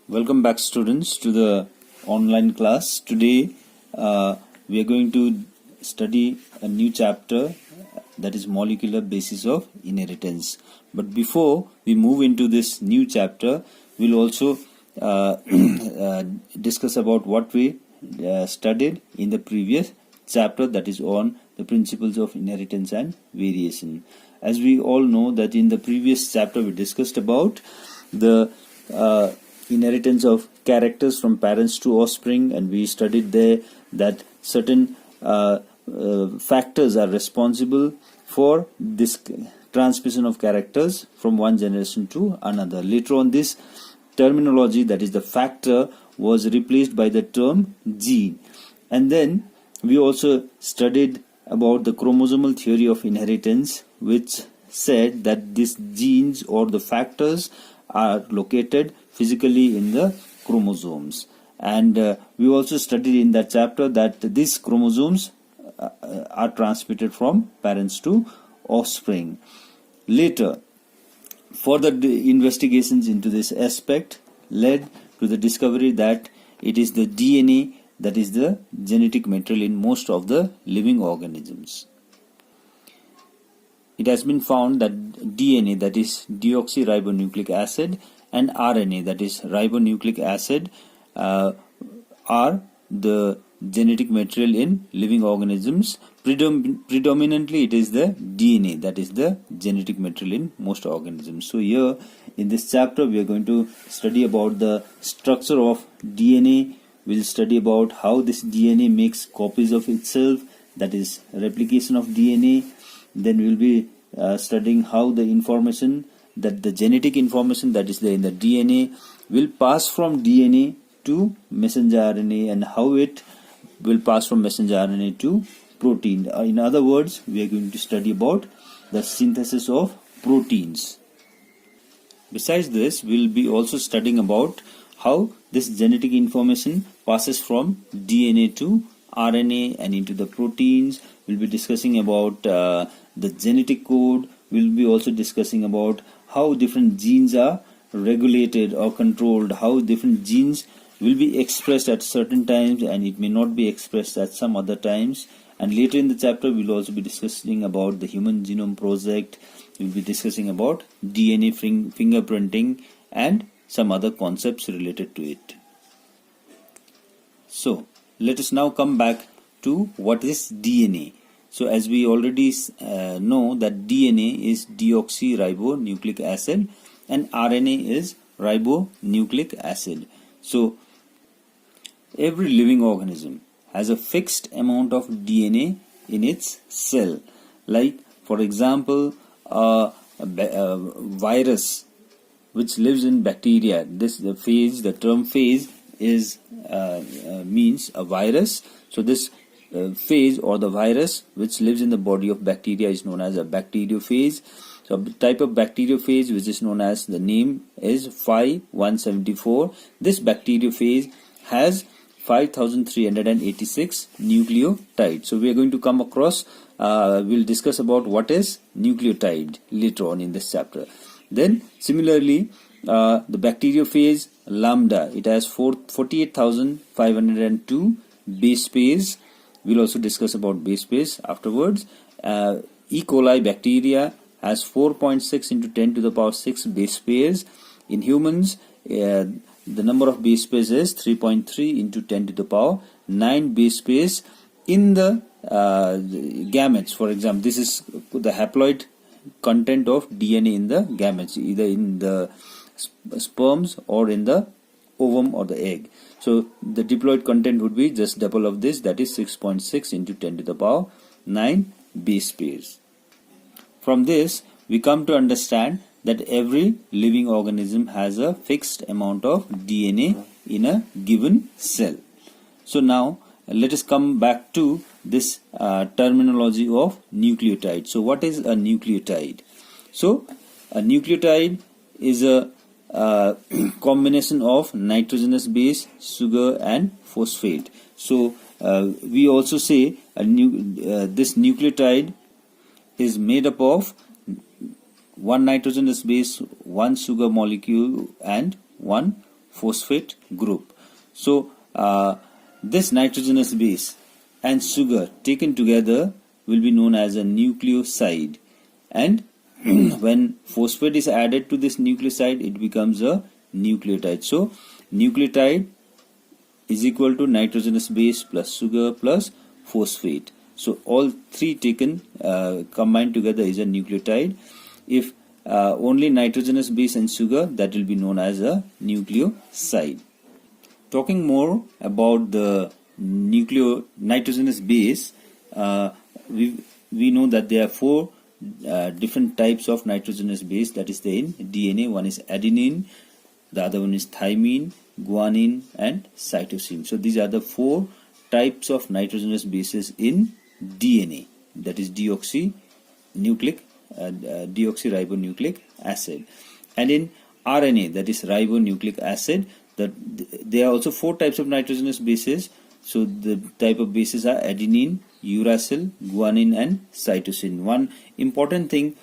Welcome back, students, to the online class. Today we are going to study a new chapter, that is molecular basis of inheritance. But before we move into this new chapter, we'll also discuss about what we studied in the previous chapter, that is on the principles of inheritance and variation. As we all know that in the previous chapter we discussed about the inheritance of characters from parents to offspring, and we studied there that certain factors are responsible for this transmission of characters from one generation to another. Later on, this terminology, that is the factor, was replaced by the term gene. And then we also studied about the chromosomal theory of inheritance, which said that these genes or the factors are located physically in the chromosomes. And we also studied in that chapter that these chromosomes are transmitted from parents to offspring. Later, further investigations into this aspect led to the discovery that it is the DNA that is the genetic material in most of the living organisms. It has been found that DNA, that is deoxyribonucleic acid, and RNA, that is ribonucleic acid, are the genetic material in living organisms. Predominantly it is the DNA that is the genetic material in most organisms. So here in this chapter we are going to study about the structure of DNA. We'll study about how this DNA makes copies of itself, that is replication of DNA. Then we'll be studying how the information, that the genetic information that is there in the DNA, will pass from DNA to messenger RNA, and how it will pass from messenger RNA to protein. In other words, we are going to study about the synthesis of proteins. Besides this, we will be also studying about how this genetic information passes from DNA to RNA and into the proteins. We'll be discussing about the genetic code. We'll be also discussing about how different genes are regulated or controlled, how different genes will be expressed at certain times and it may not be expressed at some other times. And later in the chapter we'll also be discussing about the Human Genome Project. We'll be discussing about DNA fingerprinting and some other concepts related to it. So let us now come back to what is DNA. So as we already know that DNA is deoxyribonucleic acid and RNA is ribonucleic acid. So every living organism has a fixed amount of DNA in its cell. Like for example, a virus which lives in bacteria. The term phase is means a virus. So this phase or the virus which lives in the body of bacteria is known as a bacteriophage. So the type of bacteriophage which is known as, the name is Phi 174. This bacteriophage has 5386 nucleotides. So we are going to come across, we'll discuss about what is nucleotide later on in this chapter. Then similarly, the bacteriophage lambda, it has 48,502 base pairs. We'll also discuss about base pairs afterwards. E. coli bacteria has 4.6 into 10 to the power 6 base pairs. In humans, the number of base pairs is 3.3 into 10 to the power 9 base pairs. In the gametes, for example, this is the haploid content of DNA in the gametes, either in the sperms or in the ovum or the egg. So the diploid content would be just double of this, that is 6.6 into 10 to the power 9 base pairs. From this we come to understand that every living organism has a fixed amount of DNA in a given cell. So now let us come back to this terminology of nucleotide. So what is a nucleotide? So a nucleotide is a combination of nitrogenous base, sugar and phosphate. So we also say this nucleotide is made up of one nitrogenous base, one sugar molecule and one phosphate group. So this nitrogenous base and sugar taken together will be known as a nucleoside, and when phosphate is added to this nucleoside, it becomes a nucleotide. So nucleotide is equal to nitrogenous base plus sugar plus phosphate. So all three taken combined together is a nucleotide. If only nitrogenous base and sugar, that will be known as a nucleoside. Talking more about the nitrogenous base, we know that there are four different types of nitrogenous base that is there in DNA. One is adenine, the other one is thymine, guanine, and cytosine. So these are the four types of nitrogenous bases in DNA, that is deoxyribonucleic acid. And in RNA, that is ribonucleic acid, there are also four types of nitrogenous bases. So the type of bases are adenine, uracil, guanine, and cytosine. One important thing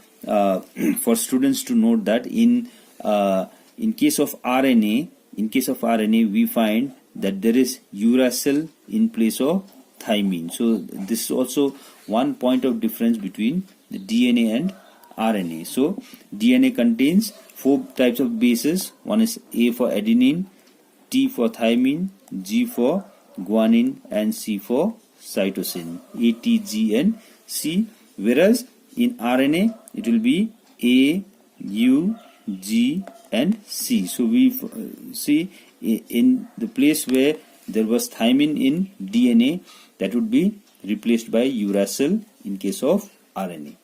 for students to note that in case of RNA, we find that there is uracil in place of thymine. So this is also one point of difference between the DNA and RNA. So DNA contains four types of bases. One is A for adenine, T for thymine, G for guanine, and C for cytosine. A, T, G, and C. Whereas in RNA it will be A, U, G, and C. So we see in the place where there was thymine in DNA, that would be replaced by uracil in case of RNA.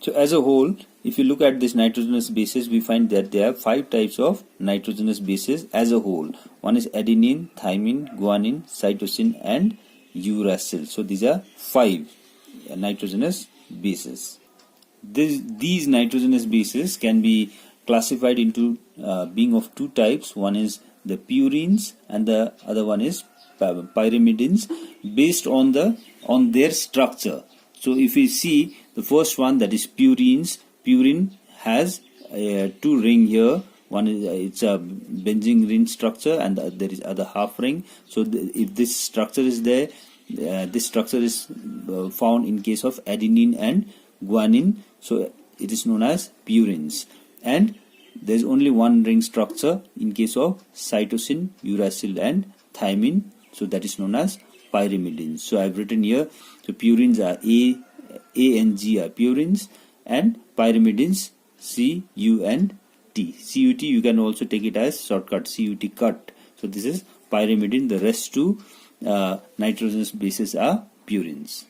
So as a whole, if you look at this nitrogenous bases, we find that there are five types of nitrogenous bases as a whole. One is adenine, thymine, guanine, cytosine, and uracil. So these are five nitrogenous bases. These nitrogenous bases can be classified into being of two types. One is the purines and the other one is pyrimidines, based on their structure. So if we see the first one, that is purines, purine has two ring here. One is it's a benzene ring structure, and there is other half ring. So if this structure is there, this structure is found in case of adenine and guanine. So it is known as purines. And there is only one ring structure in case of cytosine, uracil, and thymine. So that is known as pyrimidines. So I have written here. So purines are A and G are purines, and pyrimidines C, U, and T. CUT you can also take it as shortcut, CUT cut. So this is pyrimidine. The rest two nitrogenous bases are purines.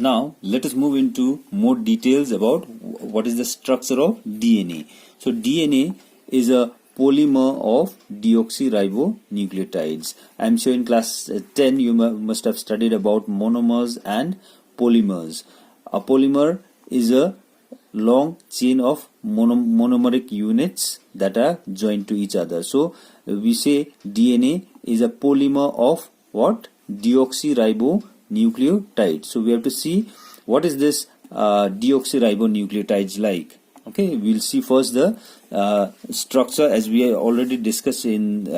Now let us move into more details about what is the structure of DNA. So DNA is a polymer of deoxyribonucleotides. I am sure in class 10 you must have studied about monomers and polymers. A polymer is a long chain of monomeric units that are joined to each other. So we say DNA is a polymer of what? Deoxyribonucleotides. So we have to see what is this deoxyribonucleotides like. Okay, we'll see first the structure, as we already discussed in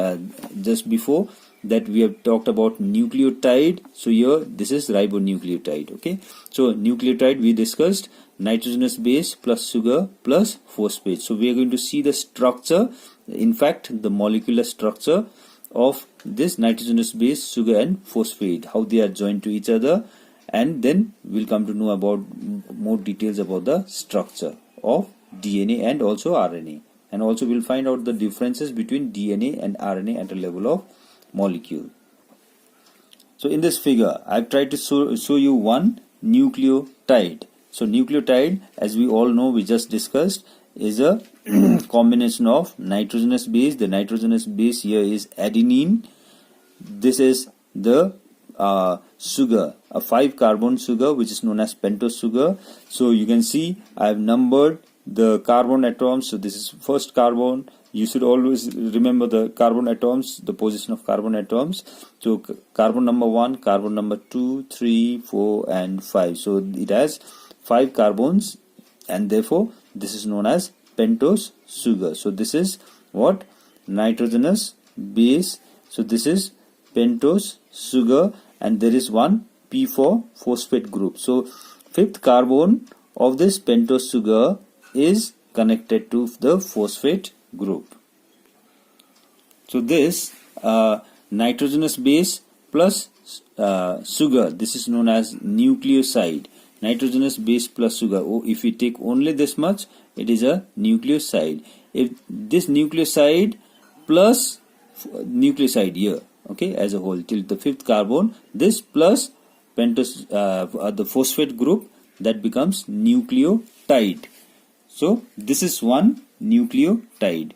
just before, that we have talked about nucleotide. So here this is ribonucleotide. Okay, so nucleotide we discussed nitrogenous base plus sugar plus phosphate. So we are going to see the structure, in fact the molecular structure of this nitrogenous base, sugar, and phosphate, how they are joined to each other, and then we'll come to know about more details about the structure of DNA and also RNA, and also we'll find out the differences between DNA and RNA at a level of molecule. So in this figure I've tried to show you one nucleotide. So nucleotide, as we all know, we just discussed, is a combination of nitrogenous base. The nitrogenous base here is adenine. This is the sugar, a 5-carbon sugar, which is known as pentose sugar. So you can see I have numbered the carbon atoms. So this is first carbon. You should always remember the carbon atoms, the position of carbon atoms. So carbon number 1, carbon number 2, 3, 4, and 5. So it has 5 carbons, and therefore this is known as pentose sugar. So this is what? Nitrogenous base. So this is pentose sugar, and there is one P4 phosphate group. So fifth carbon of this pentose sugar is connected to the phosphate group. So this nitrogenous base plus sugar, this is known as nucleoside. Nitrogenous base plus sugar. If we take only this much, it is a nucleoside. If this nucleoside plus nucleoside here, okay, as a whole till the fifth carbon, this plus pentose, the phosphate group, that becomes nucleotide. So this is one nucleotide.